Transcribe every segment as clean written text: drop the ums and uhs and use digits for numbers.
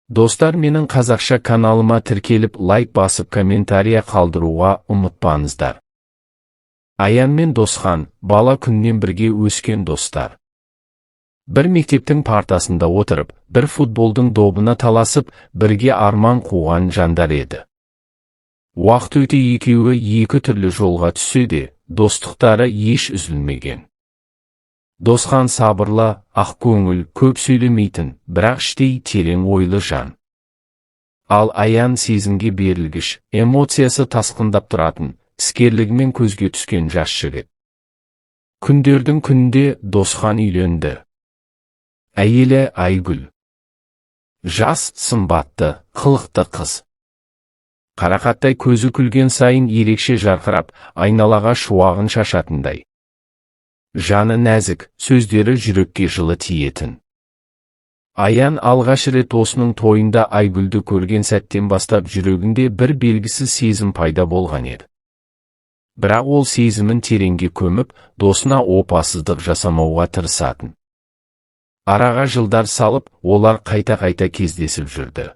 Достар, менің қазақша каналыма тіркеліп, лайк басып, комментария қалдыруға ұмытпаңыздар. Аян мен Досхан бала күннен бірге өскен достар. Бір мектептің партасында отырып, бір футболдың добына таласып, бірге арман қуған жандар еді. Уақыт өте екеуі екі түрлі жолға түссе де, достықтары еш үзілмеген. Досхан сабырлы, ақкөңіл, көп сөйлемейтін, бірақ іштей терең ойлы жан. Ал Аян сезімге берілгіш, эмоциясы тасқындап тұратын, іскерлігімен көзге түскен жас жігіт. Күндердің күнінде Досхан үйленді. Әйелі Айгүл. Жас, сымбатты, қылықты қыз. Қарақаттай көзі күлген сайын ерекше жарқырап, айналаға шуағын шашатындай. Жаны нәзік, сөздері жүрекке жылы тиетін. Аян алғаш рет осының тойында Айгүлді көрген сәттен бастап жүрегінде бір белгісіз сезім пайда болған еді. Бірақ ол сезімін тереңге көміп, досына опасыздық жасамауға тырысатын. Араға жылдар салып, олар қайта-қайта кездесіп жүрді.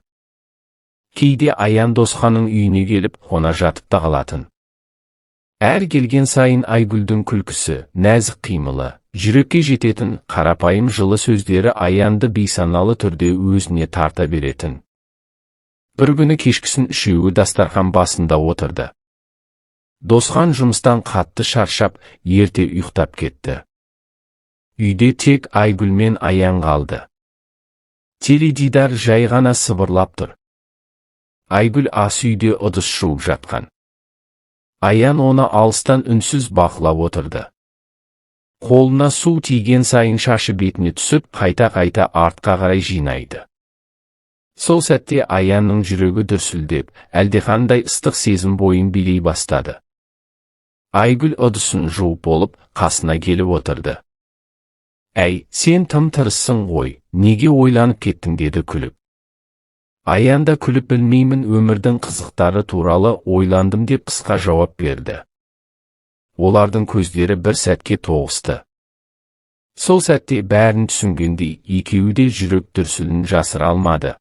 Кейде Аян Досханның үйіне келіп, қона жатып та қалатын. Әр келген сайын Айгүлдің күлкісі, нәзік қимылы, жүрекке жететін, қарапайым жылы сөздері Аянды бейсаналы түрде өзіне тарта беретін. Бір күні кешкісін үшеуі дастархан басында отырды. Досхан жұмыстан қатты шаршап, ерте ұйықтап кетті. Үйде тек Айгүл мен Аян қалды. Теледидар жай ғана сыбырлап тұр. Айгүл ас үйде ыдыс жуып жатқан. Аян оны алыстан үнсіз бақылап отырды. Қолына су тиген сайын шашы бетіне түсіп, қайта-қайта артқа қарай жинайды. Сол сәтте Аянның жүрегі дүрсілдеп, әлдеқандай ыстық сезім бойын билей бастады. Айгүл ыдысын жуып болып, қасына келіп отырды. «Әй, сен тым тырыссың ғой, неге ойланып кеттің?» деді күліп. Аян да күліп, «Білмеймін, өмірдің қызықтары туралы ойландым» деп қысқа жауап берді. Олардың көздері бір сәтке тоғысты. Сол сәтте бәрін түсінгендей, екеуі де жүрек дүрсілін жасыра алмады.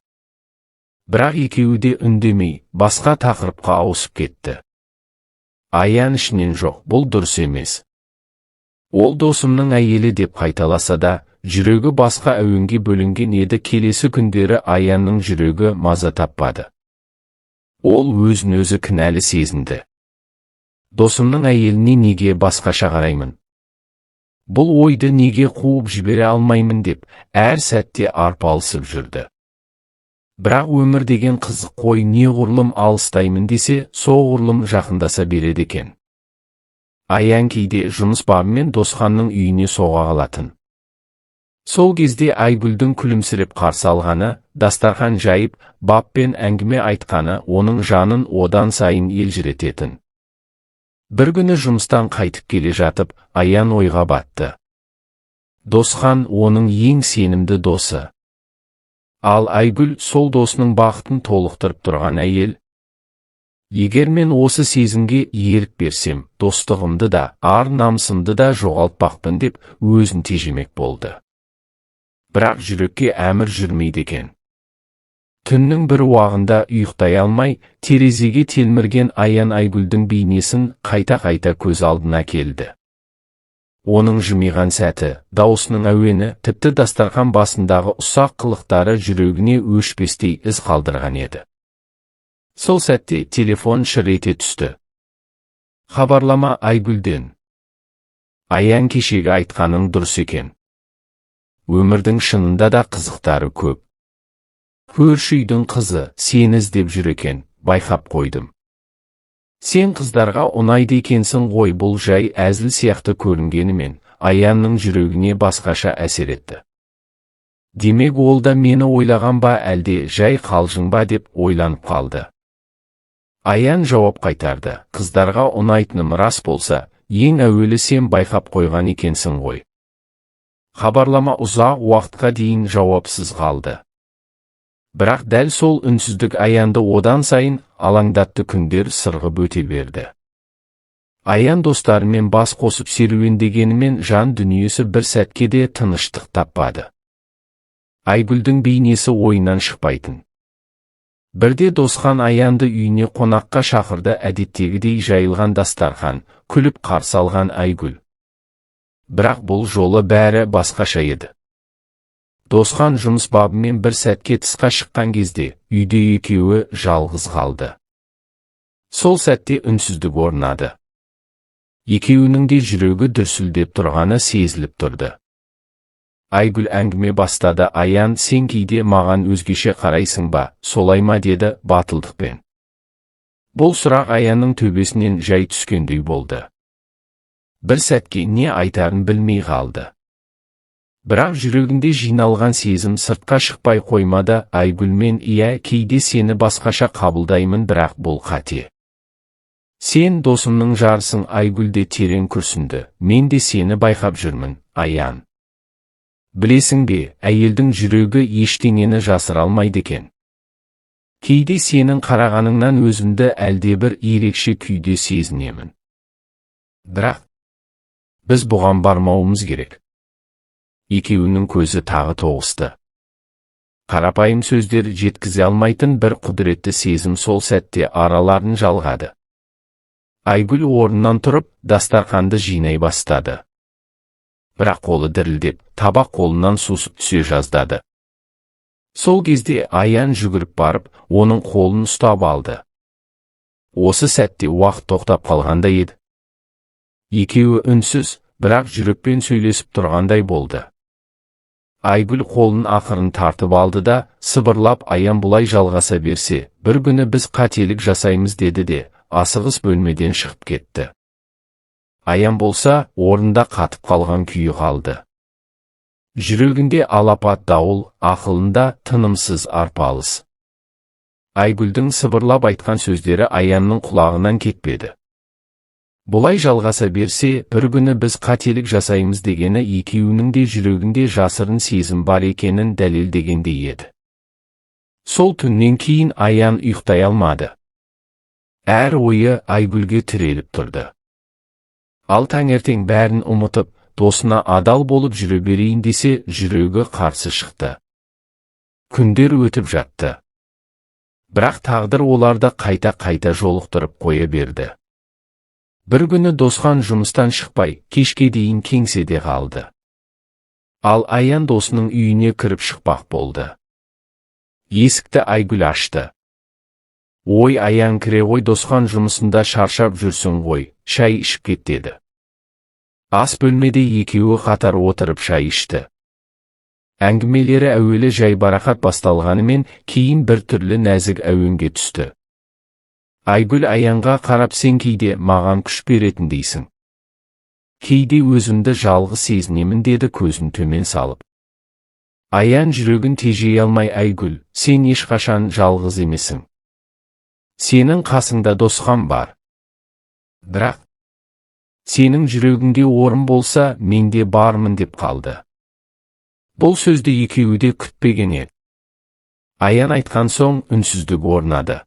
Бірақ екеуі де үндемей, басқа тақырыпқа ауысып кетті. Аян ішінен, «Жоқ, бұл дұрыс емес. Ол досымның әйелі» деп қайталаса да, жүрегі басқа әуенге бөлінген еді. Келесі күндері Аянның жүрегі маза таппады. Ол өзін-өзі кінәлі сезінді. Досымның әйеліне неге басқаша қараймын? Бұл ойды неге қуып жібере алмаймын деп, әр сәтте арпалысып жүрді. Бірақ өмір деген қызық қой, неғұрлым алыстаймын десе, соғұрлым жақындаса береді екен. Аян кейде жұмыс бабымен Досханның үйіне соға қалатын. Сол кезде Айгүлдің күлімсіреп қарсы алғаны, дастархан жайып, баппен әңгіме айтқаны оның жанын одан сайын елжірететін. Бір күні жұмыстан қайтып келе жатып, Аян ойға батты. Досхан оның ең сенімді досы. Ал Айгүл сол досының бақытын толықтырып тұрған әйел. Егер мен осы сезімге ерік берсем, достығымды да, ар-намысымды да жоғалтпақпын деп өзін тежемек болды. Бірақ жүрекке әмір жүрмейді екен. Түннің бір уағында ұйықтай алмай, терезеге телмірген Аян Айгүлдің бейнесін қайта-қайта көз алдына келді. Оның жымиған сәті, даусының әуені, тіпті дастархан басындағы ұсақ қылықтары жүрегіне өшпестей із қалдырған еді. Сол сәтте телефон шыр ете түсті. Хабарлама Айгүлден. Аян, кешегі айтқаның дұрыс екен. Өмірдің шынында да қызықтары көп. Көрші үйдің қызы сені іздеп жүр екен, байқап қойдым. Сен қыздарға ұнайды екенсің ғой. Бұл жай әзіл сияқты көрінгенімен, Аянның жүрегіне басқаша әсер етті. Демек ол да мені ойлаған ба, әлде жай қалжың ба деп ойланып қалды. Аян жауап қайтарды. Қыздарға ұнайтыным рас болса, ең әуелі сен байқап қойған екенсің ғой. Хабарлама ұзақ уақытқа дейін жауапсыз қалды. Бірақ дәл сол үнсіздік Аянды одан сайын алаңдатты. Күндер сырғып өте берді. Аян достарымен бас қосып серуендегенімен жан дүниесі бір сәтке де тыныштық таппады. Айгүлдің бейнесі ойынан шықпайтын. Бірде Досхан Аянды үйіне қонаққа шақырды. Әдеттегідей жайылған дастархан, күліп қарсы алған Айгүл. Бірақ бұл жолы бәрі басқаша еді. Досхан жұмыс бабымен бір сәтке тысқа шыққан кезде, үйде екеуі жалғыз қалды. Сол сәтте үнсіздік орнады. Екеуінің де жүрегі дүрсілдеп тұрғаны сезіліп тұрды. Айгүл әңгіме бастады. Аян, сен кейде маған өзгеше қарайсың ба, солай ма, деді батылдықпен. Бұл сұрақ Аянның төбесінен жай түскендей болды. Бір сәтке не айтарын білмей қалды. Бірақ жүрегінде жиналған сезім сыртқа шықпай қоймады. Айгүлмен, иә, кейде сені басқаша қабылдаймын, бірақ бұл қате. Сен досымның жарысың. Айгүл де терең күрсінді. Мен де сені байқап жүрмін, Аян. Білесің бе, әйелдің жүрегі ештеңені жасыра алмайды екен. Кейде сенің қарағаныңнан өзімді әлдебір ерекше күйде сезінемін. Бірақ біз бұған бармауымыз керек. Екеуінің көзі тағы тоғысты. Қарапайым сөздер жеткізе алмайтын бір құдіретті сезім сол сәтте араларын жалғады. Айгүл орнынан тұрып, дастарханды жинай бастады. Бірақ қолы дірілдеп, табақ қолынан сусып түсе жаздады. Сол кезде Аян жүгіріп барып, оның қолын ұстап алды. Осы сәтте уақыт тоқтап қалғандай еді. Екеуі үнсіз, бірақ жүрекпен сөйлесіп тұрғандай болды. Айгүл қолын ақырын тартып алды да, сыбырлап, Аян, бұлай жалғаса берсе, бір күні біз қателік жасаймыз, деді де, асығыс бөлмеден шығып кетті. Аян болса, орнында қатып қалған күйі қалды. Жүрегінде алапат дауыл, ақылында тынымсыз арпалыс. Айгүлдің сыбырлап айтқан сөздері Аянның құлағынан кетпеді. Бұлай жалғаса берсе, бір күні біз қателік жасаймыз дегені екеуінің де жүрегінде жасырын сезім бар екенін дәлелдегендей еді. Сол түннен кейін Аян ұйықтай алмады. Әр ойы Айгүлге тіреліп тұрды. Ал таңертең бәрін ұмытып, досына адал болып жүре берейін десе, жүрегі қарсы шықты. Күндер өтіп жатты. Бірақ тағдыр оларды қайта жолықтырып қоя берді. Бір күні Досхан жұмыстан шықпай, кешке дейін кеңседе қалды. Ал Аян досының үйіне кіріп шықпақ болды. Есікті Айгүл ашты. Ой, Аян, кіре ғой, Досхан жұмысында шаршап жүрсің ғой, шай ішіп кет, деді. Ас бөлмеде екеуі қатар отырып шай ішті. Әңгімелері әуелі жайбарақат басталғанымен, кейін бір түрлі нәзік әуенге түсті. Айгүл Аянға қарап, сен кейде маған күш беретін дейсің. Кейде өзімді жалғыз сезінемін, деді көзін төмен салып. Аян жүрегін тежей алмай, Айгүл, сен ешқашан жалғыз емесің. Сенің қасыңда Досхан бар. Бірақ сенің жүрегіңде орын болса, менде бармын, деп қалды. Бұл сөзді екеуі де күтпеген еді. Аян айтқан соң үнсіздік орнады.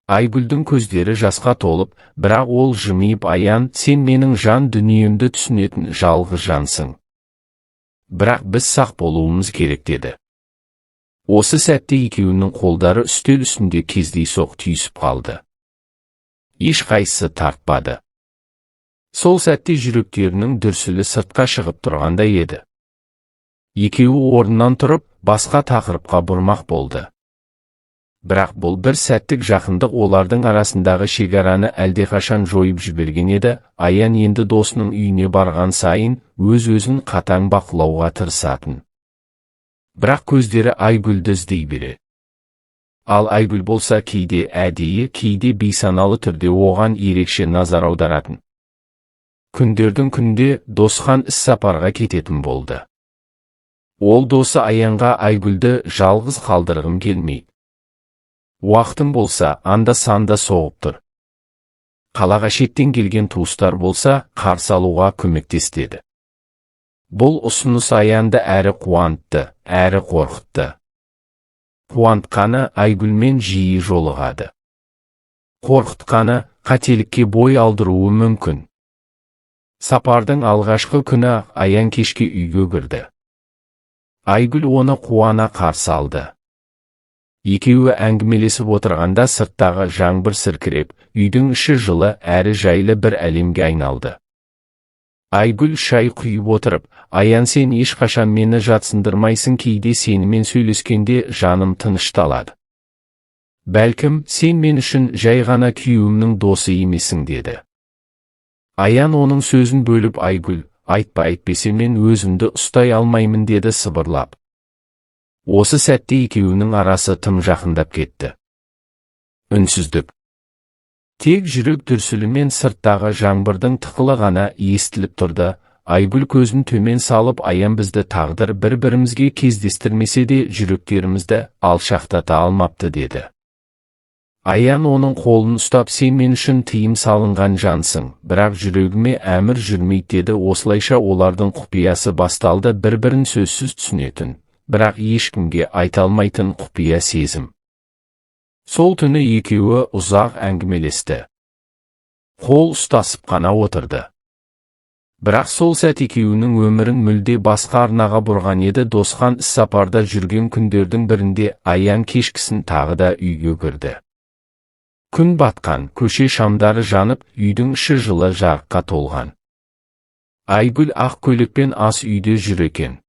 Айгүлдің көздері жасқа толып, бірақ ол жымиып, Аян, сен менің жан дүниемді түсінетін жалғыз жансың. Бірақ біз сақ болуымыз керек, деді. Осы сәтте екеуінің қолдары үстел үстінде кездейсоқ түйісіп қалды. Ешқайсысы тартпады. Сол сәтте жүректерінің дүрсілі сыртқа шығып тұрғандай еді. Екеуі орнынан тұрып, басқа тақырыпқа бұрмақ болды. Бірақ бұл бір сәттік жақындық олардың арасындағы шекараны әлдеқашан жойып жіберген еді. Аян енді досының үйіне барған сайын өз-өзін қатаң бақылауға тырысатын. Бірақ көздері Айгүлді іздей береді. Ал Айгүл болса кейде әдейі, кейде бейсаналы түрде оған ерекше назар аударатын. Күндердің күнде Досхан іс-сапарға кететін болды. Ол досы Аянға, Айгүлді жалғыз қалдырғым келмейді. Уақытым болса, анда-санда соғып тұр. Қалаға шеттен келген туыстар болса, қарсы алуға көмектеседі. Бұл ұсыныс Аянды әрі қуантты, әрі қорқытты. Қуантқаны Айгүлмен жиі жолығады. Қорқытқаны қателікке бой алдыруы мүмкін. Сапардың алғашқы күні Аян кешке үйге кірді. Айгүл оны қуана қарсы алды. Екеуі әңгімелесіп отырғанда сырттағы жаңбыр сіркіреп, үйдің іші жылы әрі жайлы бір әлемге айналды. Айгүл шай құйып отырып, Аян, сен ешқашан мені жатсындырмайсың, кейде сенімен сөйлескенде жаным тынышталады. Бәлкім, сен мен үшін жай ғана күйеуімнің досы емессің, деді. Аян оның сөзін бөліп, Айгүл, айтпа, әйтпесе мен өзімді ұстай алмаймын, деді сыбырлап. Осы сәтте екеуінің арасы тым жақындап кетті. Үнсіздік. Тек жүрек дүрсілі мен сырттағы жаңбырдың тықылы ғана естіліп тұрды. Айгүл көзін төмен салып, Аян, бізді тағдыр бір-бірімізге кездестірмесе де жүректерімізді алшақтата алмапты, деді. Аян оның қолын ұстап, сен мен үшін тыйым салынған жансың, бірақ жүрегіме әмір жүрмейді, деді. Осылайша олардың құпиясы басталды, бір-бірін сөзсіз түсінетін, бірақ ешкімге айта алмайтын құпия сезім. Сол түні екеуі ұзақ әңгімелесті. Қол ұстасып қана отырды. Бірақ сол сәт екеуінің өмірін мүлде басқа арнаға бұрған еді. Досхан іссапарда жүрген күндердің бірінде Аян кешкісін тағы да үйге кірді. Күн батқан, көше шамдары жанып, үйдің іші жылы жарыққа толған. Айгүл ақ көйлекпен ас үйде жүр екен.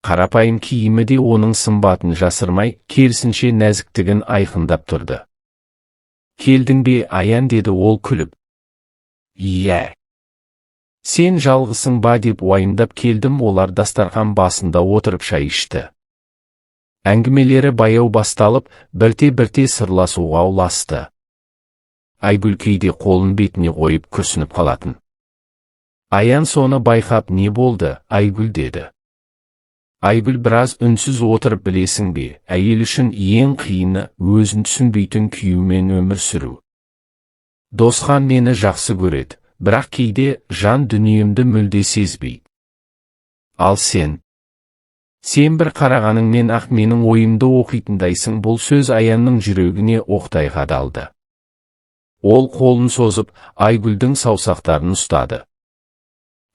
Қарапайым киімі де оның сымбатын жасырмай, керісінше нәзіктігін айқындап тұрды. Келдің бе, Аян, деді ол күліп. Иә. Сен жалғысың ба, деп уайымдап келдім. Олар дастархан басында отырып шай ішті. Әңгімелері баяу басталып, бірте-бірте сырласуға ұласты. Айгүл кейде қолын бетіне қойып күрсініп қалатын. Аян соны байқап, не болды, Айгүл, деді. Айгүл біраз үнсіз отырып, білесің бе, әйел үшін ең қиыны өзін түсінбейтін күйеумен өмір сүру. Досхан мені жақсы көреді, бірақ кейде жан дүниемді мүлде сезбейді. Ал сен бір қарағаныңмен ақ менің ойымды оқитындайсың. Бұл сөз Аянның жүрегіне оқтай қадалды. Ол қолын созып, Айгүлдің саусақтарын ұстады.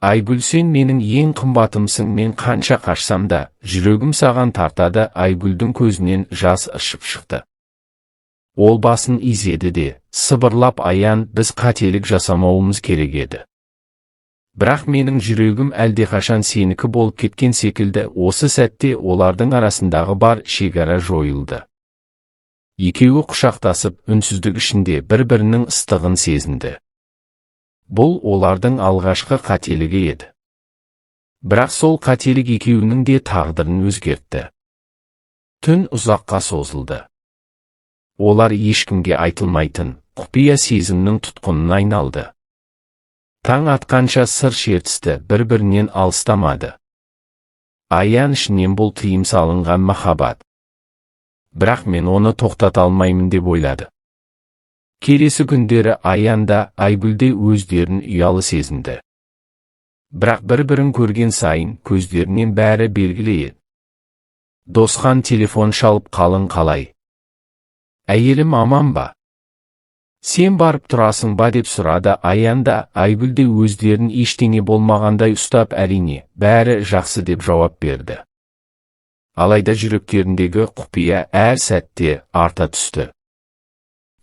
Айгүл, сен менің ең қымбатымсың, мен қанша қашсам да, жүрегім саған тартады. Айгүлдің көзінен жас ыршып шықты. Ол басын изеді де, сыбырлап, Аян, біз қателік жасамауымыз керек еді. Бірақ менің жүрегім әлдеқашан сенікі болып кеткен секілді. Осы сәтте олардың арасындағы бар шекара жойылды. Екеуі құшақтасып, үнсіздік ішінде бір-бірінің ыстығын сезінді. Бұл олардың алғашқы қателігі еді. Бірақ сол қателік екеуінің де тағдырын өзгертті. Түн ұзаққа созылды. Олар ешкімге айтылмайтын, құпия сезімнің тұтқынына айналды. Таң атқанша сыр шертісті, бір-бірінен алыстамады. Аян ішінен бұл тыйым салынған махаббат. Бірақ мен оны тоқтата алмаймын деп ойлады. Келесі күндері Аян да Айгүл де өздерін ұялы сезінді. Бірақ бір-бірін көрген сайын көздерінен бәрі белгілі еді. Досхан телефон шалып, қалың қалай? Әйелім аман ба? Сен барып тұрасың ба, деп сұрады. Аян да Айгүл де өздерін ештеңе болмағандай ұстап, әрине, бәрі жақсы, деп жауап берді. Алайда жүректеріндегі құпия әр сәтте арта түсті.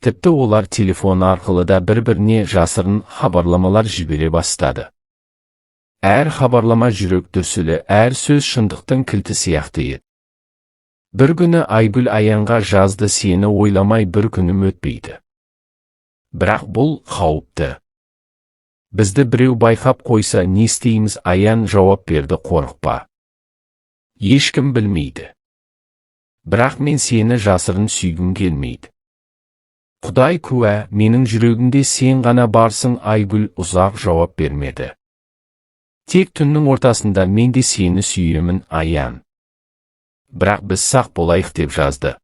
Тіпті олар телефон арқылы да бір-біріне жасырын хабарламалар жібере бастады. Әр хабарлама жүрек дүрсілі, әр сөз шындықтың кілті сияқты еді. Бір күні Айгүл Аянға жазды, сені ойламай бір күнім өтпейді. Бірақ бұл қауіпті. Бізді біреу байқап қойса не істейміз? Аян жауап берді, қорықпа. Ешкім білмейді. Бірақ мен сені жасырын сүйгім келмейді. Құдай куә, менің жүрегімде сен ғана барсың. Айгүл ұзақ жауап бермеді. Тек түннің ортасында, мен де сені сүйемін, Аян. Бірақ біз сақ болайық, деп жазды.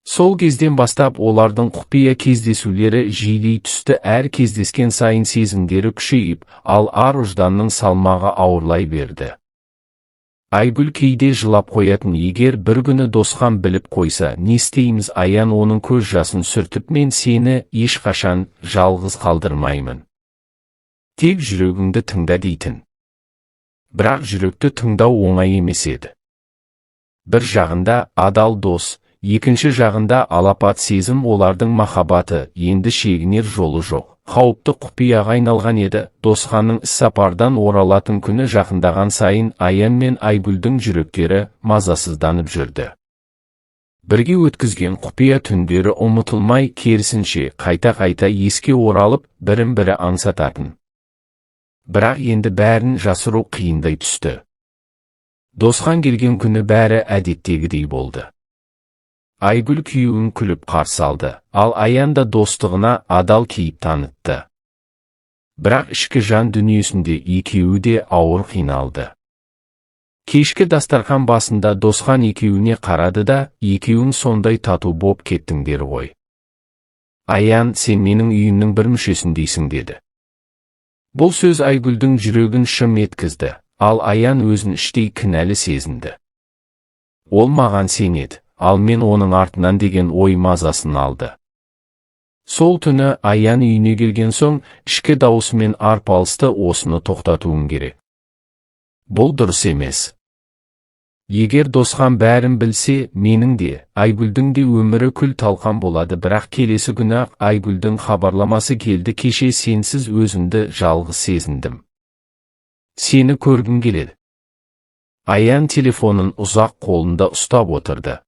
Сол кезден бастап олардың құпия кездесулері жиілей түсті. Әр кездескен сайын сезімдері күшейіп, ал ар-ұжданның салмағы ауырлай берді. Айгүл кейде жылап қоятын, егер бір күні Досхан біліп қойса не істейміз? Аян оның көз жасын сүртіп, мен сені ешқашан жалғыз қалдырмаймын. Тек жүрегіңді тыңда дейтін. Бірақ жүректі тыңдау оңай емес еді. Бір жағында адал дос, екінші жағында алапат сезім, олардың махаббаты енді шегінер жолы жоқ. Қауіпті құпияға айналған еді. Досханның іссапардан оралатын күні жақындаған сайын Аян мен Айгүлдің жүректері мазасызданып жүрді. Бірге өткізген құпия түндері ұмытылмай, керісінше қайта-қайта еске оралып, бірін-бірі аңсататын. Бірақ енді бәрін жасыру қиындай түсті. Досхан келген күні бәрі әдеттегідей болды. Айгүл күйеуін күліп қарсы алды, ал Аян да достығына адал кейіп танытты. Бірақ ішкі жан дүниесінде екеуі де ауыр қиналды. Кешкі дастархан басында Досхан екеуіне қарады да, екеуің сондай тату боп кеттіңдер ғой. Аян, сен менің үйімнің бір мүшесіндейсің деді. Бұл сөз Айгүлдің жүрегін шым еткізді, ал Аян өзін іштей кінәлі сезінді. Ол маған сенеді, ал мен оның артынан деген ой мазасын алды. Сол түні Аян үйіне келген соң, ішкі даусымен арпалысты, осыны тоқтатуым керек. Бұл дұрыс емес. Егер Досхан бәрін білсе, менің де, Айгүлдің де өмірі күл талқан болады. Бірақ келесі күні Айгүлдің хабарламасы келді. Кеше сенсіз өзімді жалғыз сезіндім. Сені көргім келеді. Аян телефонын ұзақ қолында ұстап отырды.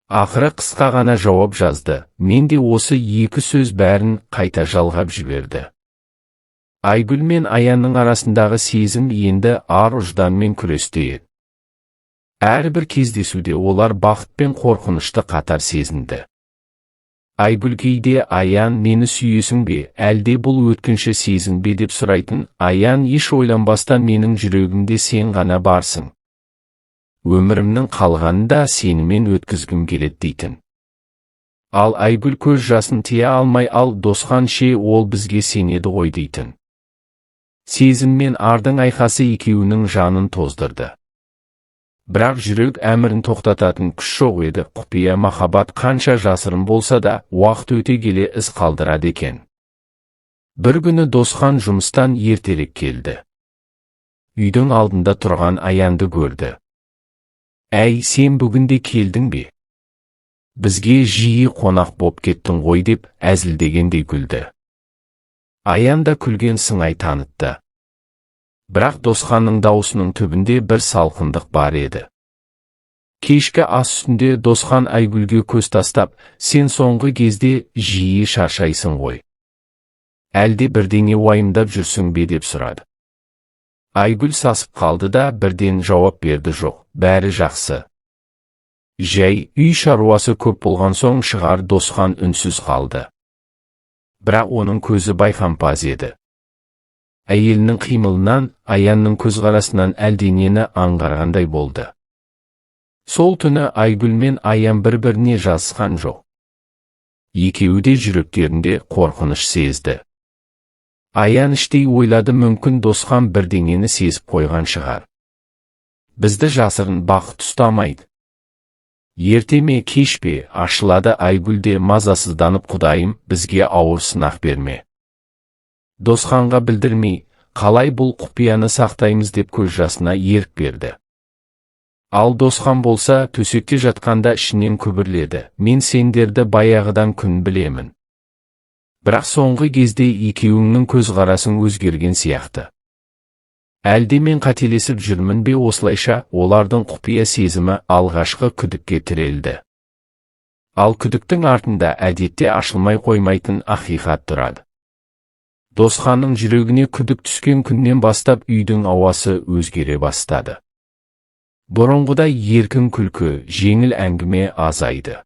Ақыры қысқа ғана жауап жазды. Мен де осы екі сөз бәрін қайта жалғап жіберді. Айгүл мен Аянның арасындағы сезім енді ар-ұжданмен күресте еді. Әрбір кездесуде олар бақыт пен қорқынышты қатар сезінді. Айгүл кейде Аян, мені сүйесің бе, әлде бұл өткінші сезім бе деп сұрайтын. Аян еш ойланбастан, менің жүрегімде сен ғана барсың. Өмірімнің қалғанында сенімен өткізгім келеді дейтін. Ал Айгүл көз жасын тия алмай, ал Досхан ше, ол бізге сенеді ғой дейтін. Сезім мен ардың айқасы екеуінің жанын тоздырды. Бірақ жүрек әмірін тоқтататын күш жоқ еді. Құпия махаббат қанша жасырын болса да, уақыт өте келе із қалдырады екен. Бір күні Досхан жұмыстан ертерек келді. Үйдің алдында тұрған Аянды көрді. Әй, сен бүгінде келдің бе? Бізге жиі қонақ боп кеттің ғой деп әзілдегендей күлді. Аян да күлген сыңай танытты. Бірақ Досханның даусының түбінде бір салқындық бар еді. Кешкі ас үстінде Досхан Айгүлге көз тастап, сен соңғы кезде жиі шаршайсың ғой. Әлде бірдеңе уайымдап жүрсің бе деп сұрады. Айгүл сасып қалды да бірден жауап берді, жоқ, бәрі жақсы. Жай, үй шаруасы көп болған соң шығар. Досхан үнсіз қалды. Бірақ оның көзі байқампаз еді. Әйелінің қимылынан, Аянның көзқарасынан әлденені аңғарғандай болды. Сол түні Айгүл мен Аян бір-біріне жазысқан жоқ. Екеуі де жүректерінде қорқыныш сезді. Аян іштей ойлады, мүмкін Досхан бірдеңені сезіп қойған шығар. Бізді жасырын бақыт ұстамайды. Ерте ме кеш пе ашылады. Айгүл де мазасызданып, құдайым, бізге ауыр сынақ берме. Досханға білдірмей, қалай бұл құпияны сақтаймыз деп көз жасына ерік берді. Ал Досхан болса төсекте жатқанда ішінен күбірледі, мен сендерді баяғыдан күн білемін. Бірақ соңғы кезде екеуіңнің көзқарасың өзгерген сияқты. Әлде мен қателесіп жүрмін бе? Осылайша олардың құпия сезімі алғашқы күдікке тірелді. Ал күдіктің артында әдетте ашылмай қоймайтын ақиқат тұрады. Досханның жүрегіне күдік түскен күннен бастап үйдің ауасы өзгере бастады. Бұрынғыдай еркін күлкі, жеңіл әңгіме азайды.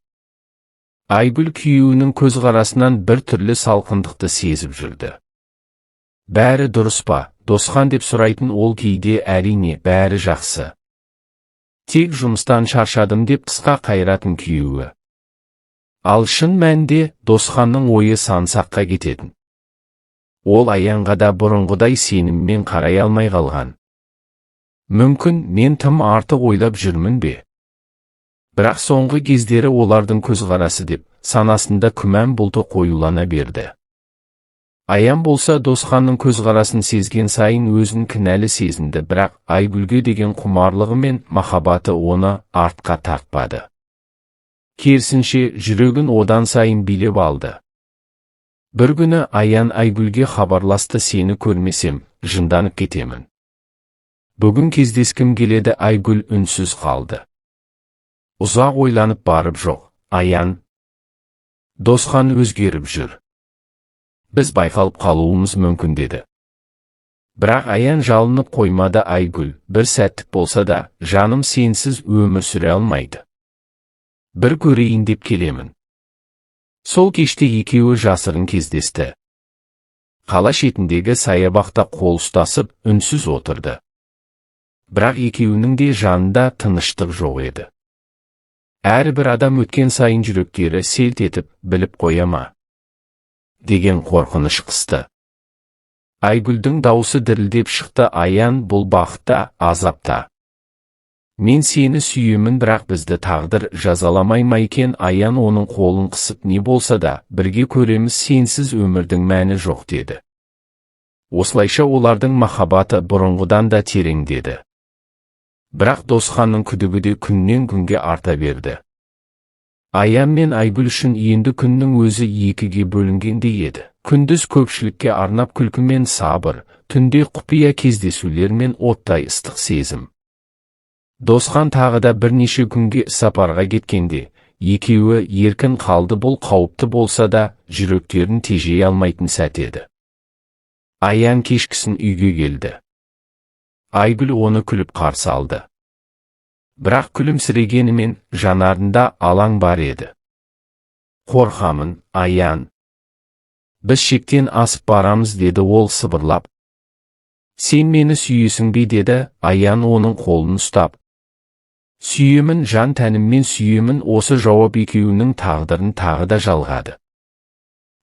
Айгүл күйеуінің көзқарасынан бір түрлі салқындықты сезіп жүрді. Бәрі дұрыс па, Досхан деп сұрайтын ол кейде әрине бәрі жақсы. Тек жұмыстан шаршадым деп қысқа қайратын күйеуі. Ал шын мәнде Досханның ойы сансаққа кететін. Ол Аянға да бұрынғыдай сеніммен қарай алмай қалған. Мүмкін мен тым артық ойлап жүрмін бе? Бірақ соңғы кездері олардың көзқарасы деп санасында күмән бұлты қоюлана берді. Аян болса Досханның көзқарасын сезген сайын өзін кінәлі сезінді, бірақ Айгүлге деген құмарлығы мен махаббаты оны артқа тартпады. Керісінше, жүрегін одан сайын билеп алды. Bir күні Аян Айгүлге хабарласты: сені көрмесем, жынданып кетемін. Бүгін кездескім келеді. Айгүл үнсіз қалды. Ұзақ ойланып барып: жоқ, Аян. Досхан өзгеріп жүр. Біз байқалып қалуымыз мүмкін деді. Бірақ Аян жалынып қоймады. Айгүл, бір сәттік болса да, жаным сенсіз өмір сүре алмайды. Bir көрейін деп келемін. Сол кеште екеуі жасырын кездесті. Қала шетіндегі саябақта қол ұстасып, үнсіз отырды. Бірақ екеуінің де жанында тыныштық жоқ еді. Әрбір адам өткен сайын жүректері селт етіп, біліп қоя ма деген қорқыныш қысты. Айгүлдің даусы дірілдеп шықты: Аян, бұл бақытта, азапта. Мен сені сүйемін, бірақ бізді тағдыр жазаламай ма екен? Аян оның қолын қысып: не болса да, бірге көреміз, сенсіз өмірдің мәні жоқ деді. Осылайша олардың махаббаты бұрынғыдан да тереңдеді. Бірақ Досханның күдігі де күннен күнге арта берді. Аян мен Айгүл үшін енді күннің өзі екіге бөлінгендей еді. Күндіз көпшілікке арнап күлкі мен сабыр, түнде құпия кездесулер мен оттай ыстық сезім. Досхан тағы да бірнеше күнге сапарға кеткенде, екеуі еркін қалды. Бұл қауіпті болса да, жүректерін тежей алмайтын сәт еді. Аян кешкісін үйге келді. Айгүл оны күліп қарсы алды. Бірақ күлімсірегенімен жанарында алаң бар еді. Қорқамын, Аян. Біз шектен асып барамыз деді ол сыбырлап. Сен мені сүйесің бе деді. Аян оның қолын ұстап. Сүйемін, жан тәніммен сүйемін. Осы жауап екеуінің тағдырын тағы да жалғады.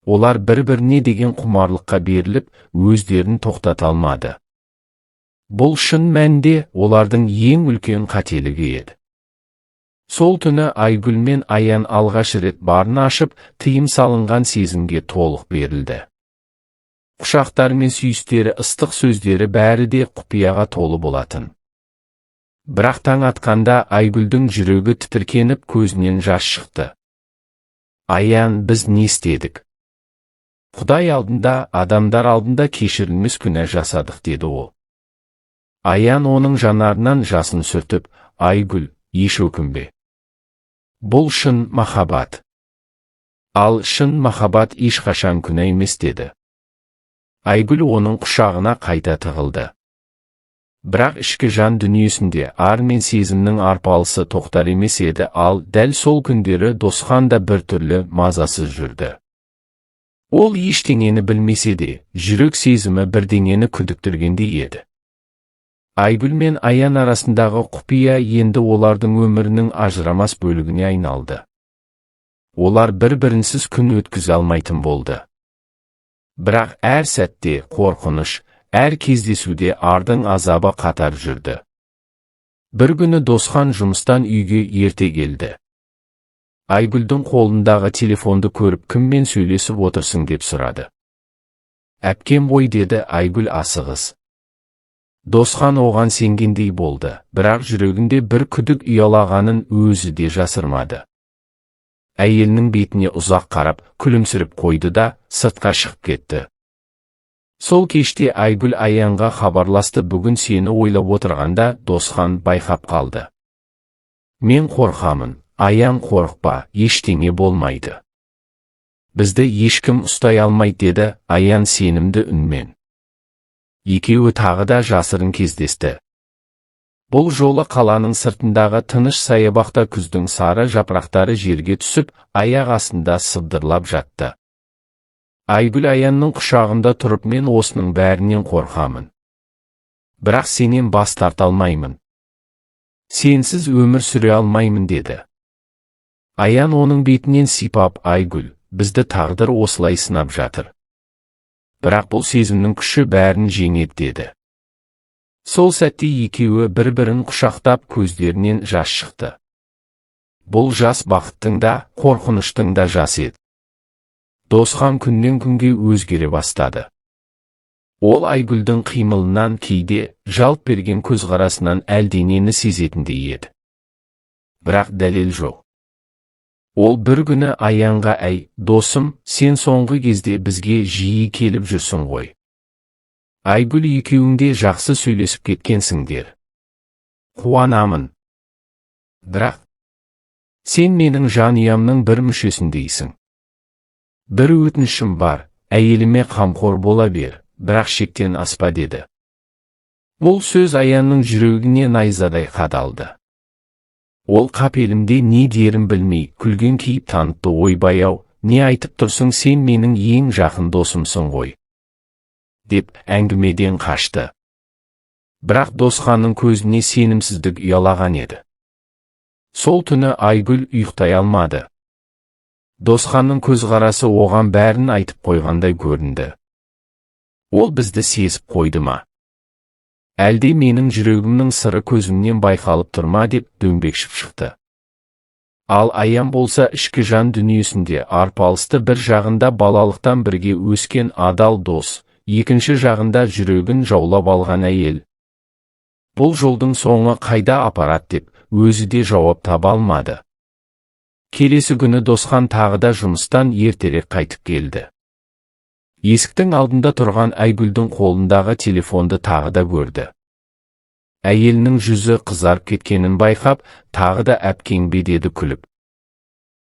Олар бір-біріне деген құмарлыққа беріліп, өздерін тоқтата алмады. Бұл шын мәнінде олардың ең үлкен қателігі еді. Сол түні Айгүл мен Аян алғаш рет барын ашып, тыйым салынған сезімге толық берілді. Құшақтары мен сүйістері, ыстық сөздері бәрі де құпияға толы болатын. Бірақ таң атқанда Айгүлдің жүрегі тітіркеніп, көзінен жас шықты. Аян, біз не істедік? Құдай алдында, адамдар алдында кешірілмес күнә жасадық деді ол. Аян оның жанарынан жасын сүртіп: Айгүл, еш өкінбе. Бұл шын махаббат. Ал шын махаббат ешқашан күнә емес деді. Айгүл оның құшағына қайта тығылды. Бірақ ішкі жан дүниесінде ар мен сезімнің арпалысы тоқтар емес еді. Ал дәл сол күндері Досхан да біртүрлі мазасыз жүрді. Ол ештеңені білмесе де, жүрек сезімі бірдеңені күдіктіргендей еді. Айгүл мен Аян арасындағы құпия енді олардың өмірінің ажырамас бөлігіне айналды. Олар бір-бірінсіз күн өткізе алмайтын болды. Бірақ әр сәтте қорқыныш, әр кездесуде ардың азабы қатар жүрді. Bir күні Досхан жұмыстан үйге ерте келді. Айгүлдің қолындағы телефонды көріп, кіммен сөйлесіп отырсың деп сұрады. Әпкем ғой деді Айгүл асығыс. Досхан оған сенгендей болды, бірақ жүрегінде бір күдік ұялағанын өзі де жасырмады. Әйелінің бетіне ұзақ қарап, күлімсіріп қойды да сыртқа шығып кетті. Сол кеште Айгүл Аянға хабарласты: бүгін сені ойлап отырғанда Досхан байқап қалды. Мен қорқамын. Аян, қорықпа, ештеңе болмайды. Бізді ешкім ұстай алмайды деді Аян сенімді үнмен. Екеуі тағы да жасырын кездесті. Бұл жолы қаланың сыртындағы тыныш саябақта күздің сары жапырақтары жерге түсіп, аяқ астында сыбдырлап жатты. Айгүл Аянның құшағында тұрып: мен осының бәрінен қорқамын. Бірақ сенен бас тарта алмаймын. Сенсіз өмір сүре алмаймын деді. Аян оның бетінен сипап: Айгүл, бізді тағдыр осылай сынап жатыр. Бірақ бұл сезімнің күші бәрін жеңеді деді. Сол сәтте екеуі бір-бірін құшақтап, көздерінен жас шықты. Бұл жас бақыттың да, қорқыныштың да жасы еді. Досхан күннен күнге өзгере бастады. Ол Айгүлдің қимылынан, кейде жалт берген көзқарасынан әлденені сезетіндей еді. Бірақ дәлел жоқ. Ол бір күні Аянға: «Әй, досым, сен соңғы кезде бізге жиі келіп жүрсің ғой. Айгүл екеуің де жақсы сөйлесіп кеткенсіңдер. Қуанамын. Бірақ сен менің жанұямның бір мүшесіндейсің. Бір өтінішім бар, әйеліме қамқор бола бер, бірақ шектен аспа» деді. Бұл сөз Аянның жүрегіне найзадай қадалды. Ол қапелімде не дерін білмей, күлген кейіп танытты. «Ойбай-ау, не айтып тұрсың, сен менің ең жақын досымсың ғой», деп әңгімеден қашты. Бірақ Досханның көзіне сенімсіздік ұялаған еді. Сол түні Айгүл ұйықтай алмады. Досханның көзқарасы оған бәрін айтып қойғандай көрінді. Ол бізді сезіп қойды ма? Әлде менің жүрегімнің сыры көзімнен байқалып тұрма деп дөңбекшіп шықты. Ал Аян болса ішкі жан дүниесінде арпалысты: бір жағында балалықтан бірге өскен адал дос, екінші жағында жүрегін жаулап алған әйел. Бұл жолдың соңы қайда апарат деп өзі де жауап таба алмады. Келесі күні Досхан тағы да жұмыстан ертерек қайтып келді. Есіктің алдында тұрған Айгүлдің қолындағы телефонды тағы да көрді. Әйелінің жүзі қызарып кеткенін байқап, тағы да «Әпкең бе?» деді күліп.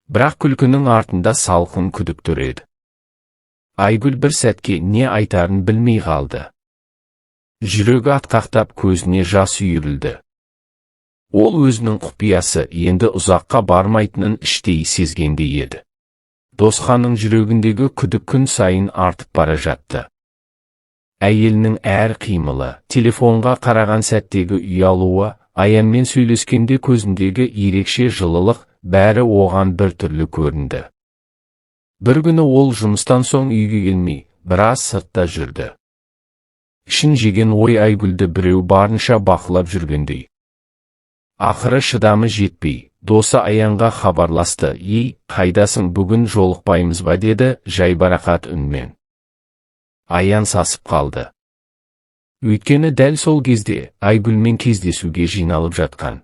Бірақ күлкінің артында салқын күдік тұр еді. Айгүл бір сәтке не айтарын білмей қалды. Жүрегі атқақтап, көзіне жас үйірілді. Ол өзінің құпиясы енді ұзаққа бармайтынын іштей сезгендей еді. Досханның жүрегіндегі күдік күн сайын артып бара жатты. Әйелінің әр қимылы, телефонға қараған сәттегі ұялуы, Аянмен сөйлескенде көзіндегі ерекше жылылық, бәрі оған бір түрлі көрінді. Бір күні ол жұмыстан соң үйге келмей, біраз сыртта жүрді. Ішін жеген ой Айгүлді біреу барынша бақылап жүргендей. Ақыры шыдамы жетпей, досы Аянға хабарласты: «Ей, қайдасың, бүгін жолықпаймыз ба?» деді жайбарақат үнмен. Аян сасып қалды. Өйткені дәл сол кезде Айгүлмен кездесуге жиналып жатқан.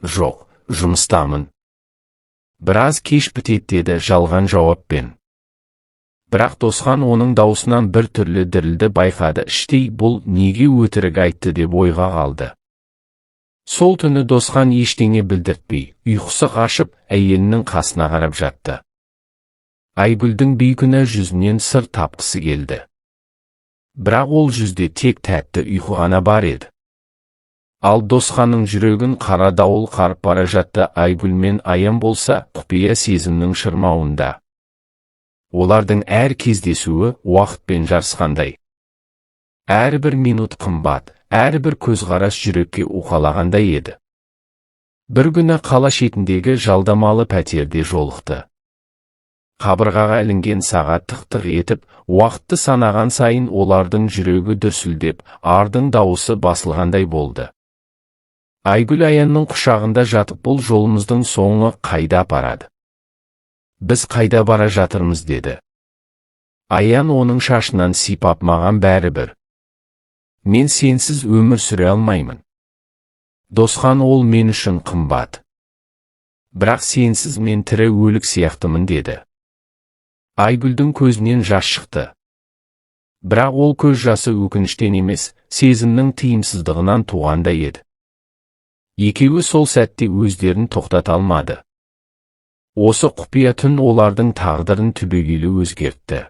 «Жоқ, жұмыстамын. Біраз кеш бітеді» деді жалған жауаппен. Бірақ Досхан оның даусынан бір түрлі дірілді байқады. Іштей бұл неге өтірік айтты деп ойға қалды. Сол түні Досхан ештеңе білдіртпей, ұйқысы қашып, әйелінің қасына қарап жатты. Айгүлдің бейкүнә жүзінен сыр тапқысы келді. Бірақ ол жүзде тек тәтті ұйқы ғана бар еді. Ал Досханның жүрегін қара дауыл қарып бара жатты. Айгүл мен Аян болса құпия сезімнің шырмауында. Олардың әр кездесуі уақытпен жарысқандай. Әрбір минут қымбат, әрбір көзқарас жүрекке уқалағандай еді. Бір күні қала шетіндегі жалдамалы пәтерде жолықты. Қабырғаға ілінген сағат тық-тық етіп, уақытты санаған сайын олардың жүрегі дүрсілдеп, ардың дауысы басылғандай болды. Айгүл Аянның құшағында жатып: «Бұл жолымыздың соңы қайда апарады? Біз қайда бара жатырмыз?» деді. Аян оның шашынан сипап: «Маған бәрібір. Мен сенсіз өмір сүре алмаймын. Досхан, ол мен үшін қымбат. Бірақ сенсіз мен тірі өлік сияқтымын» деді. Айгүлдің көзінен жас шықты. Бірақ ол көз жасы өкініштен емес, сезімнің тиімсіздігінен туғандай еді. Екеуі сол сәтте өздерін тоқтата алмады. Осы құпия түн олардың тағдырын түбегейлі өзгертті.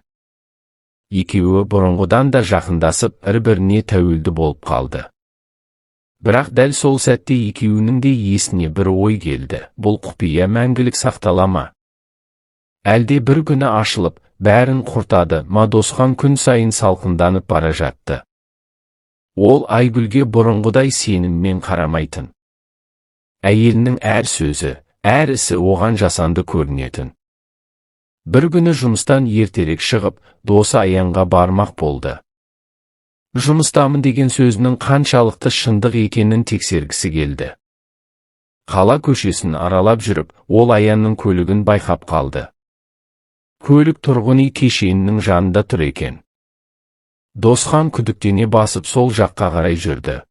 Екеуі бұрынғыдан да жақындасып, бір-біріне тәуелді болып қалды. Бірақ дәл сол сәтте екеуінің де есіне бір ой келді: бұл құпия мәңгілік сақтала ма? Әлде бір күні ашылып, бәрін құртады ма? Досхан күн сайын салқынданып бара жатты. Ол Айгүлге бұрынғыдай сеніммен қарамайтын. Әйелінің әр сөзі, әр ісі оған жасанды көрінетін. Бір күні жұмыстан ертерек шығып, досы Аянға бармақ болды. Жұмыстамын деген сөзінің қаншалықты шындық екенін тексергісі келді. Қала көшесін аралап жүріп, ол Аянның көлігін байқап қалды. Көлік тұрғын үй кешенінің жанында тұр екен. Досхан күдіктене басып сол жаққа қарай жүрді.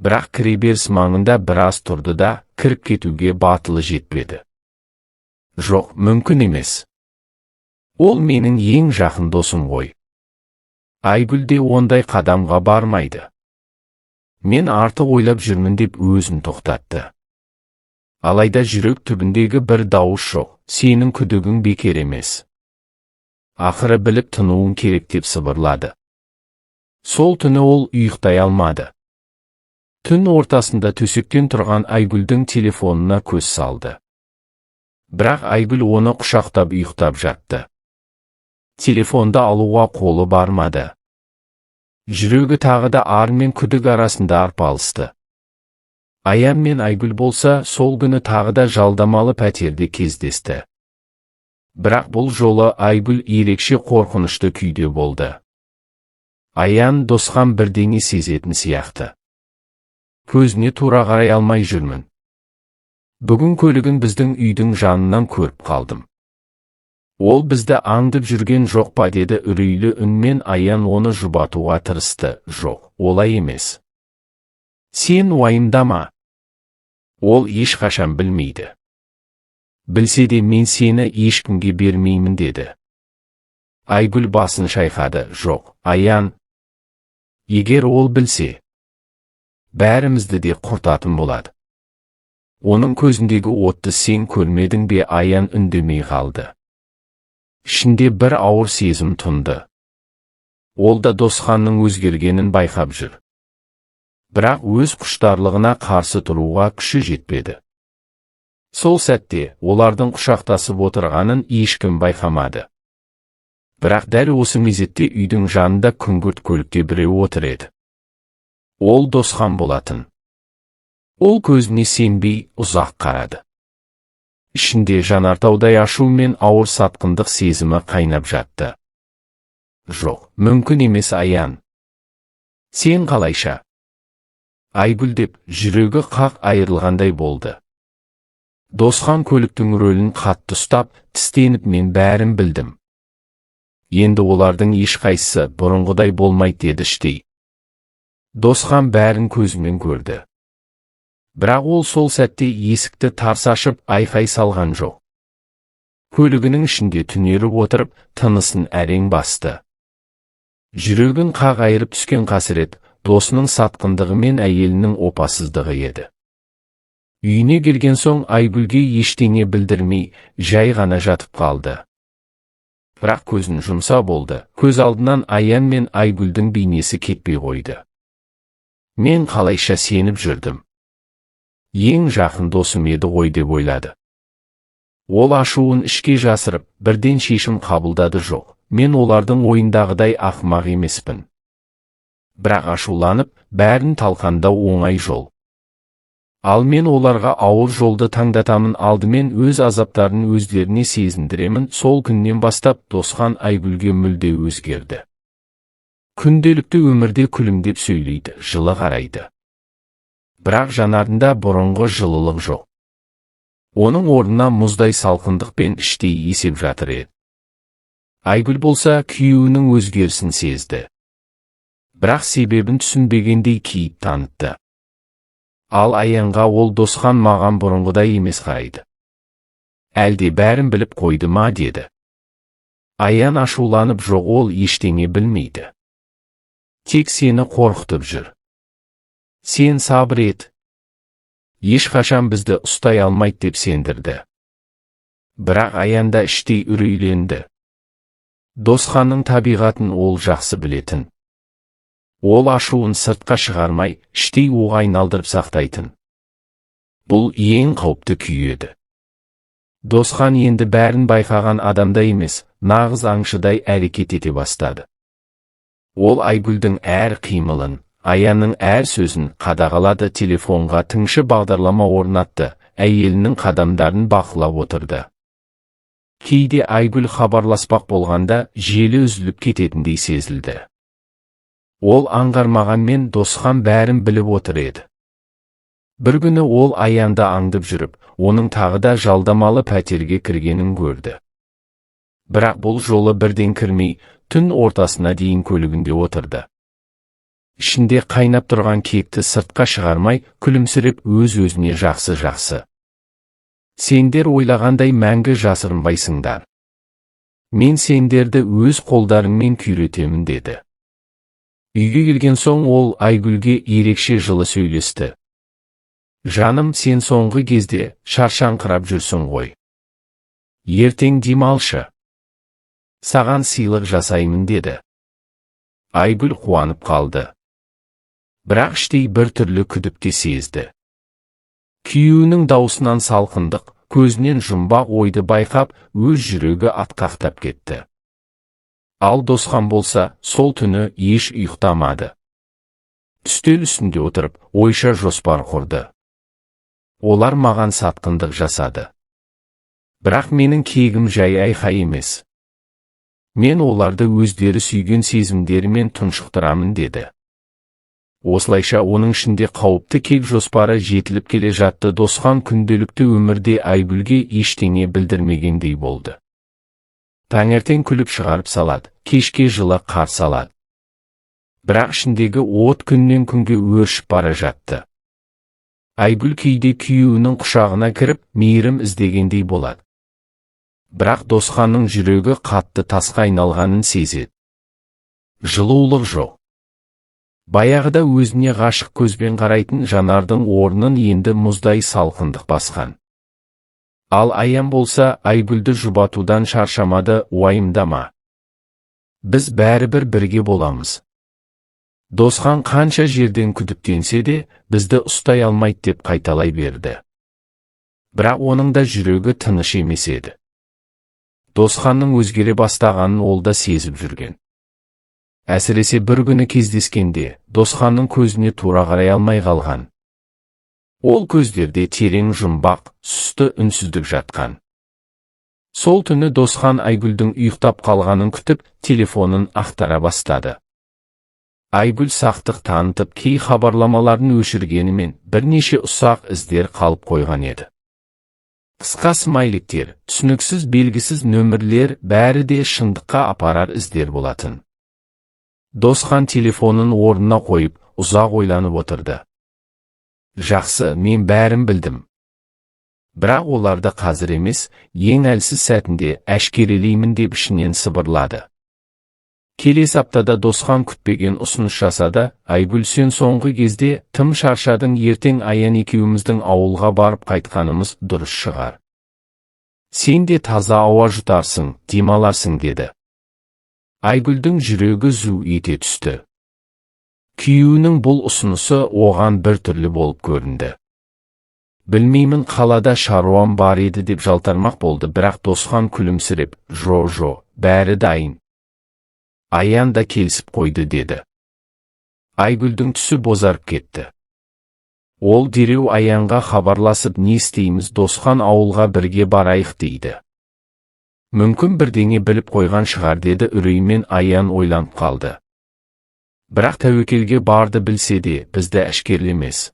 Бірақ кіреберіс маңында біраз тұрды да, кіріп кетуге батылы жетпеді. Жоқ, мүмкін емес. Ол менің ең жақын досым ғой. Айгүл де ондай қадамға бармайды. Мен артық ойлап жүрмін деп өзін тоқтатты. Алайда жүрек түбіндегі бір дауыс жоқ, сенің күдігің бекер емес. Ақыры біліп тынуың керек деп сыбырлады. Сол түні ол ұйықтай алмады. Түн ортасында төсектен тұрған Айгүлдің телефонына көз салды. Бірақ Айгүл оны құшақтап ұйықтап жатты. Телефонды алуға қолы бармады. Жүрегі тағы да ар мен күдік арасында арпалысты. Аян мен Айгүл болса, сол күні тағы да жалдамалы пәтерде кездесті. Бірақ бұл жолы Айгүл ерекше қорқынышты күйде болды. Аян Досхан бірдеңе сезетін сияқты. Көзіне тура қарай алмай жүрмін. Бүгін көлігін біздің үйдің жанынан көріп қалдым. Ол бізді аңдып жүрген жоқ па деді үрейлі үнмен. Аян оны жұбатуға тырысты. Жоқ, олай емес. Сен уайымдама. Ол ешқашан білмейді. Білсе де мен сені ешкімге бермеймін деді. Айгүл басын шайқады. Жоқ, Аян. Егер ол білсе, бәрімізді де құртатын болады. Оның көзіндегі отты сен көрмедің бе? Аян үндемей қалды. Ішінде бір ауыр сезім тұнды. Ол да Досханның өзгергенін байқап жүр. Бірақ өз құштарлығына қарсы тұруға күші жетпеді. Сол сәтте олардың құшақтасып отырғанын ешкім байқамады. Бірақ дәл осы мезетте үйдің жанында күңгірт көлікте біреу отыр еді. Ол Досхан болатын. Ол көзіне сенбей ұзақ қарады. Ішінде жанартаудай ашу мен ауыр сатқындық сезімі қайнап жатты. Жоқ, мүмкін емес Аян. Сен қалайша? Айгүл деп жүрегі қақ айырылғандай болды. Досхан көліктің рөлін қатты ұстап, тістеніп мен бәрін білдім. Енді олардың ешқайсысы бұрынғыдай болмайды деді іштей. Досхан бәрін көзімен көрді. Бірақ ол сол сәтте есікті тарс ашып айқай салған жоқ. Көлігінің ішінде түнеріп отырып, тынысын әрең басты. Жүрегін қақ айырып түскен қасірет, досының сатқындығы мен әйелінің опасыздығы еді. Үйіне келген соң Айгүлге ештеңе білдірмей, жай ғана жатып қалды. Бірақ көзін жұмса болды. Көз алдынан Аян мен Айгүлдің бейнесі кетпей қойды. Мен қалайша сеніп жүрдім. Ең жақын досым еді ғой деп ойлады. Ол ашуын ішке жасырып, бірден шешім қабылдады. Жоқ, мен олардың ойындағыдай ақымақ емеспін. Бірақ ашуланып, бәрін талқандау оңай жол. Ал мен оларға ауыр жолды таңдатамын. Алдымен өз азаптарын өздеріне сезіндіремін. Сол күннен бастап Досхан Айгүлге мүлде өзгерді. Күнделікті өмірде күлімдеп сөйлейді, жылы қарайды. Бірақ жанарында бұрынғы жылылық жоқ. Оның орнына мұздай салқындық пен іштей есеп жатыр еді. Айгүл болса күйеуінің өзгерісін сезді. Бірақ себебін түсінбегендей кейіп танытты. Ал Аянға ол Досхан маған бұрынғыдай емес қарайды. Әлде бәрін біліп қойды ма деді. Аян ашуланып, жоқ, ол ештеңе білмейді. Тек сені қорқытып жүр. Сен сабыр ет. Ешқашан бізді ұстай алмайды деп сендірді. Бірақ Аянда іштей үрейленді. Досханның табиғатын ол жақсы білетін. Ол ашуын сыртқа шығармай, іштей оға айналдырып сақтайтын. Бұл ең қауіпті күй еді. Досхан енді бәрін байқаған адамдай емес, нағыз аңшыдай әрекет ете бастады. Ол Айгүлдің әр қимылын, Аянның әр сөзін қадағалады. Телефонға тыңшы бағдарлама орнатты, әйелінің қадамдарын бақылап отырды. Кейде Айгүл хабарласпақ болғанда желі үзіліп кететіндей сезілді. Ол аңғармағанмен Досхан бәрін біліп отыр еді. Бір күні ол Аянды аңдып жүріп, оның тағы да жалдамалы пәтерге кіргенін көрді. Бірақ бұл жолы бірден кірмей, түн ортасына дейін көлігінде отырды. Ішінде қайнап тұрған кекті сыртқа шығармай, күлімсіреп өз-өзіне жақсы. Сендер ойлағандай мәңгі жасырынбайсыңдар. Мен сендерді өз қолдарыңмен күйретемін деді. Үйге келген соң ол Айгүлге ерекше жылы сөйлесті. Жаным, сен соңғы кезде шаршаңқырап жүрсің ғой. Ертең демалшы. Саған сыйлық жасаймын деді. Айгүл қуанып қалды. Бірақ іштей бір түрлі күдік те сезді. Күйеуінің даусынан салқындық, көзінен жұмбақ ойды байқап, өз жүрегі атқақтап кетті. Ал Досхан болса, сол түні еш ұйықтамады. Үстел үстінде отырып, ойша жоспар құрды. Олар маған сатқындық жасады. Бірақ менің кегім жай айқай емес. Мен оларды өздері сүйген сезімдерімен тұншықтырамын деді. Осылайша оның ішінде қауіпті кек жоспары жетіліп келе жатты. Досхан күнделікті өмірде Айгүлге ештеңе білдірмегендей болды. Таңертең күліп шығарып салады, кешке жылы қарсы алады. Бірақ ішіндегі от күннен күнге өршіп бара жатты. Айгүл кейде күйеуінің құшағына кіріп, мейірім іздегендей болады. Бірақ Досханның жүрегі қатты тасқа айналғанын сезеді. Жылулық жоқ. Баяғыда өзіне ғашық көзбен қарайтын жанардың орнын енді мұздай салқындық басқан. Ал Аян болса, Айгүлді жұбатудан шаршамады. Уайымдама. Біз бәрібір бірге боламыз. Досхан қанша жерден күдіктенсе де, бізді ұстай алмайды деп қайталай берді. Бірақ оның да жүрегі тыныш емес еді. Досханның өзгере бастағанын ол да сезіп жүрген. Әсіресе бір күні кездескенде, Досханның көзіне тура қарай алмай қалған. Ол көздерде терең жұмбақ, сұсты үнсіздік жатқан. Сол түні Досхан Айгүлдің ұйықтап қалғанын күтіп, телефонын ақтара бастады. Айгүл сақтық танытып, кей хабарламаларын өшіргенімен, бірнеше ұсақ іздер қалып қойған еді. Қысқа смайликтер, түсініксіз белгісіз нөмірлер, бәрі де шындыққа апарар іздер болатын. Досхан телефонын орнына қойып, ұзақ ойланып отырды. Жақсы, мен бәрін білдім. Бірақ оларды қазір емес, ең әлсіз сәтінде әшкерелеймін деп ішінен сыбырлады. Келесі аптада Досхан күтпеген ұсыныс жасады. Айгүл, сен соңғы кезде тым шаршадың, ертең Аян екеуміздің ауылға барып қайтқанымыз дұрыс шығар. Сен де таза ауа жұтарсың, демаларсың деді. Айгүлдің жүрегі зу ете түсті. Күйеуінің бұл ұсынысы оған бір түрлі болып көрінді. Білмеймін, қалада шаруам бар еді деп жалтармақ болды, бірақ Досхан күлімсіреп, жо, бәрі дайын. Аян да келісіп қойды деді. Айгүлдің түсі бозарып кетті. Ол дереу Аянға хабарласып, не істейміз, Досхан ауылға бірге барайық дейді. Мүмкін бірдеңе біліп қойған шығар деді үреймен. Аян ойланып қалды. Бірақ тәуекелге барды білсе де, бізді әшкерлемес.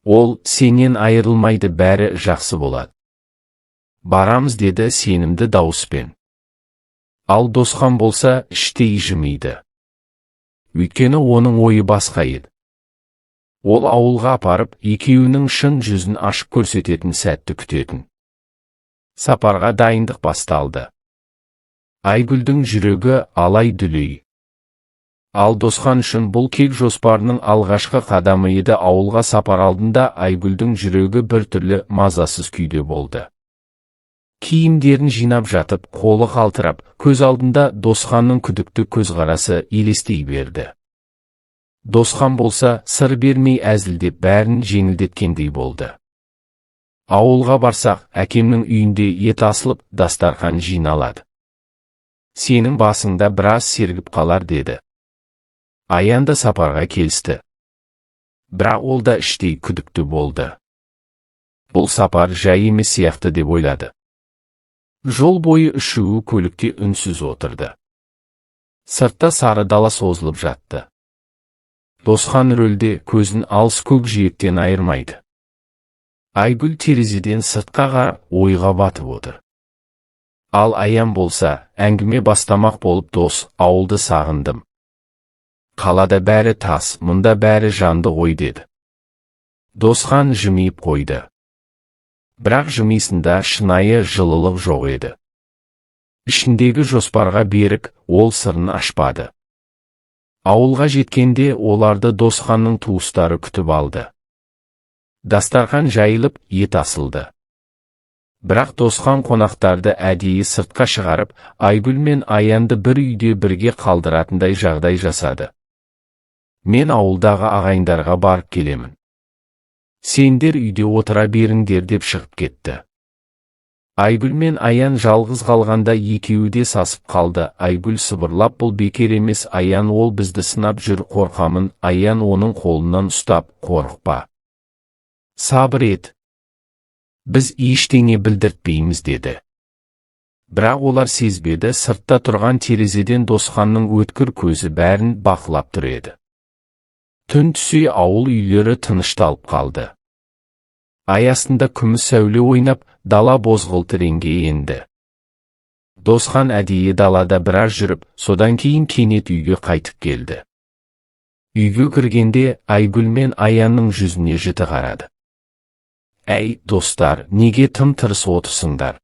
Ол, сенен айырылмайды, бәрі жақсы болады. Барамыз деді сенімді дауыспен. Ал Досхан болса, іштей жымиды. Өйткені оның ойы басқа еді. Ол ауылға апарып, екеуінің шын жүзін ашып көрсететін сәтті күтетін. Сапарға дайындық басталды. Айгүлдің жүрегі алай-дүлей. Ал Досхан үшін бұл кек жоспарының алғашқы қадамы еді. Ауылға сапар алдында Айгүлдің жүрегі бір түрлі мазасыз күйде болды. Киімдерін жинап жатып, қолы қалтырап, көз алдында Досханның күдікті көзқарасы елестей берді. Досхан болса, сыр бермей әзілдеп бәрін жеңілдеткендей болды. Ауылға барсақ, әкемнің үйінде ет асылып, дастархан жиналады. Сенің басыңда біраз сергіп қалар деді. Аян да сапарға келісті. Бірақ ол да іштей күдікті болды. Бұл сапар жай емес сияқты деп ойлады. Жол бойы үшеуі көлікте үнсіз отырды. Сыртта сары дала созылып жатты. Досхан рөлде, көзін алыс көкжиектен айырмайды. Айгүл терезеден сыртқа қарап, ойға батып отыр. Ал Аян болса, әңгіме бастамақ болып, дос, ауылды сағындым. Қалада бәрі тас, мұнда бәрі жанды ғой деді. Досхан жымиып қойды. Бірақ жымисында шынайы жылылық жоқ еді. Ішіндегі жоспарға берік, ол сырын ашпады. Ауылға жеткенде оларды Досханның туыстары күтіп алды. Дастархан жайылып, ет асылды. Бірақ Досхан қонақтарды әдейі сыртқа шығарып, Айгүл мен Аянды бір үйде бірге қалдыратындай жағдай жасады. Мен ауылдағы ағайындарға барып келемін. Сендер үйде отыра беріңдер деп шығып кетті. Айгүл мен Аян жалғыз қалғанда екеуі де сасып қалды. Айгүл сыбырлап, бұл бекер емес Аян, ол бізді сынап жүр, қорқамын. Аян оның қолынан ұстап, қорықпа. Сабыр ет. Біз ештеңе білдіртпейміз деді. Бірақ олар сезбеді, сыртта тұрған терезеден Досханның өткір көзі бәрін бақылап тұр еді. Түн түсе ауыл үйлері тынышталып қалды. Ай астында күміс сәуле ойнап, дала бозғылт реңге енді. Досхан әдейі далада біраз жүріп, содан кейін кенет үйге қайтып келді. Үйге кіргенде Айгүл мен Аянның жүзіне жіті қарады. Әй, достар, неге тым-тырыс отырсыңдар?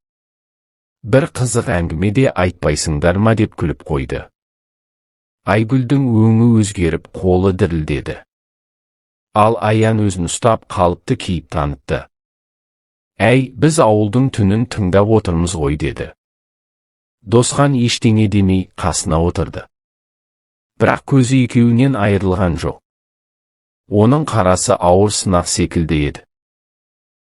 Бір қызық әңгімеде айтпайсыңдар ма деп күліп қойды. Айгүлдің өңі өзгеріп, қолы дірілдеді. Ал Аян өзін ұстап, қалыпты кейіп танытты. Әй, біз ауылдың түнін тыңдап отырмыз ғой деді. Досхан ештеңе демей қасына отырды. Бірақ көзі екеуінен айырылған жоқ. Оның қарасы ауыр сынақ секілді еді.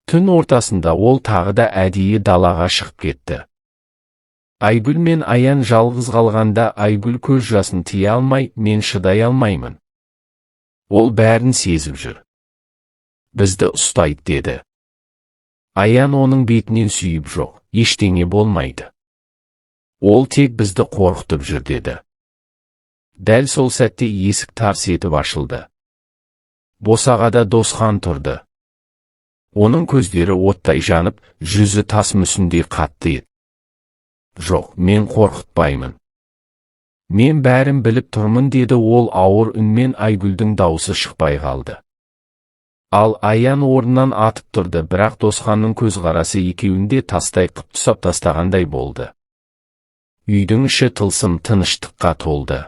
Түн ортасында ол тағы да әдейі далаға шығып кетті. Айгүл мен Аян жалғыз қалғанда Айгүл көз жасын тия алмай, мен шыдай алмаймын. Ол бәрін сезіп жүр. Бізді ұстайды деді. Аян оның бетінен сүйіп, жоқ, ештеңе болмайды. Ол тек бізді қорқытып жүр деді. Дәл сол сәтте есік тарс етіп ашылды. Босағада Досхан тұрды. Оның көздері оттай жанып, жүзі тас мүсіндей қатты еді. Жоқ, мен қорқытпаймын. Мен бәрін біліп тұрмын деді ол ауыр үнмен. Айгүлдің дауысы шықпай қалды. Ал Аян орнынан атып тұрды, бірақ Досханның көзқарасы екеуінде тастай қып тұсап тастағандай болды. Үйдің іші тылсым тыныштыққа толды.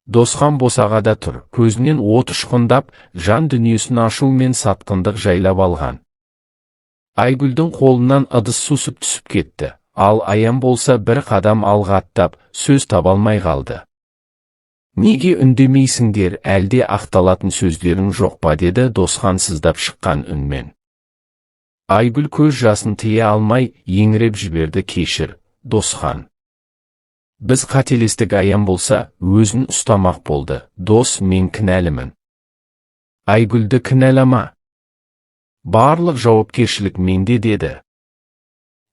Досхан босағада тұр, көзінен от ұшқындап, жан дүниесін ашу мен сатқындық жайлап алған. Айгүлдің қолынан ыдыс сусып түсіп кетті, ал Аян болса бір қадам алға аттап, сөз таба алмай қалды. Неге үндемейсіңдер, әлде ақталатын сөздерің жоқ па деді Досхан сыздап шыққан үнмен. Айгүл көз жасын тыя алмай, еңіреп жіберді, кешір, Досхан. Біз қателестік. Аян болса, өзін ұстамақ болды. Дос, мен кінәлімін. Айгүлді кінәлама. Барлық жауапкершілік менде деді.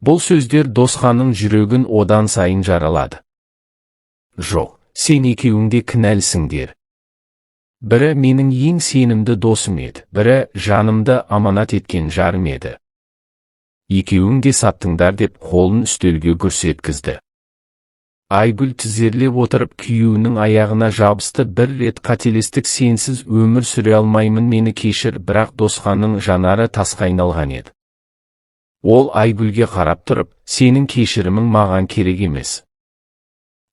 Бұл сөздер Досханның жүрегін одан сайын жаралады. Жоқ, сен екеуіңде кінәлісіңдер. Бірі менің ең сенімді досым еді, бірі жанымды аманат еткен жарым еді. Екеуің де саттыңдар деп қолын үстелге гүрс еткізді. Айгүл тізерлеп отырып күйеуінің аяғына жабысты. Бір рет қателестік, сенсіз өмір сүре алмаймын, мені кешір. Бірақ Досханның жанары тасқа айналған еді. Ол Айгүлге қарап тұрып, сенің кешірімің маған керек емес.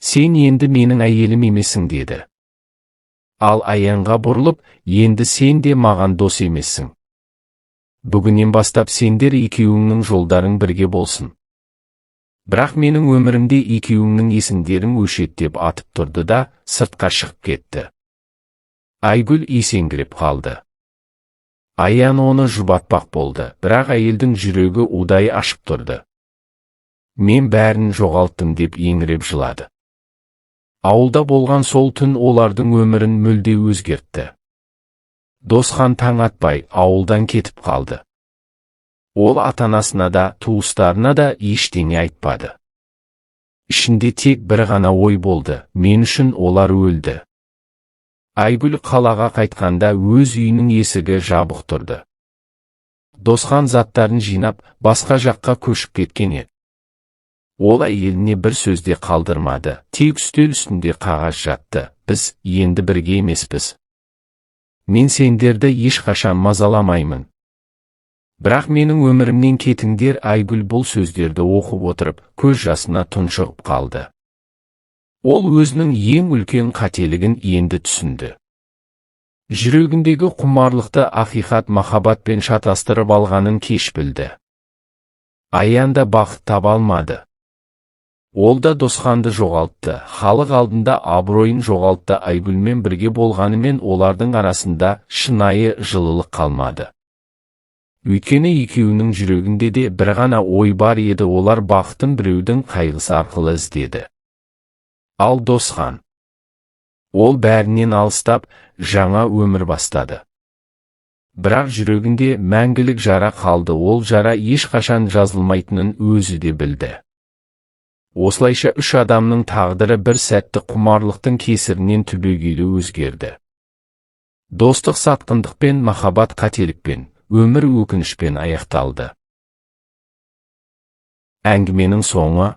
Сен енді менің әйелім емессің деді. Ал Аянға бұрылып, енді сен де маған дос емессің. Бүгіннен бастап сендер екеуіңнің жолдарың бірге болсын. Бірақ менің өмірімде екеуіңнің есімдерің өшет деп атып тұрды да, сыртқа шығып кетті. Айгүл есеңгіреп қалды. Аян оны жұбатпақ болды, бірақ әйелдің жүрегі удай ашып тұрды. Мен бәрін жоғалттым деп еңіреп жылады. Ауылда болған сол түн олардың өмірін мүлде өзгертті. Досхан таң атпай ауылдан кетіп қалды. Ол ата-анасына да, туыстарына да ештеңе айтпады. Ішінде тек бір ғана ой болды, мен үшін олар өлді. Айгүл қалаға қайтқанда өз үйінің есігі жабық тұрды. Досхан заттарын жинап, басқа жаққа көшіп кеткен еді. Ол әйеліне бір сөзде қалдырмады, тек үстел үстінде қағаз жатты. Біз енді бірге емеспіз. Мен сендерді ешқашан мазаламаймын. Бірақ менің өмірімнен кетіңдер. Айгүл бұл сөздерді оқып отырып, көз жасына тұншығып қалды. Ол өзінің ең үлкен қателігін енді түсінді. Жүрегіндегі құмарлықты ақиқат махаббатпен шатастырып алғанын кеш білді. Аян да бақыт таба алмады. Ол да Досханды жоғалтты, халық алдында абыройын жоғалтты. Айгүлмен бірге болғанымен олардың арасында шынайы жылылық қалмады. Өйткені екеуінің жүрегінде де бір ғана ой бар еді, олар бақытын біреудің қайғысы арқылы іздеді. Ал Досхан, ол бәрінен алыстап, жаңа өмір бастады. Бірақ жүрегінде мәңгілік жара қалды. Ол жара ешқашан жазылмайтынын өзі де білді. Осылайша үш адамның тағдыры бір сәтті құмарлықтың кесірінен түбегейлі өзгерді. Достық сатқындықпен, махаббат қателікпен, өмір өкінішпен аяқталды. Әңгіменің соңы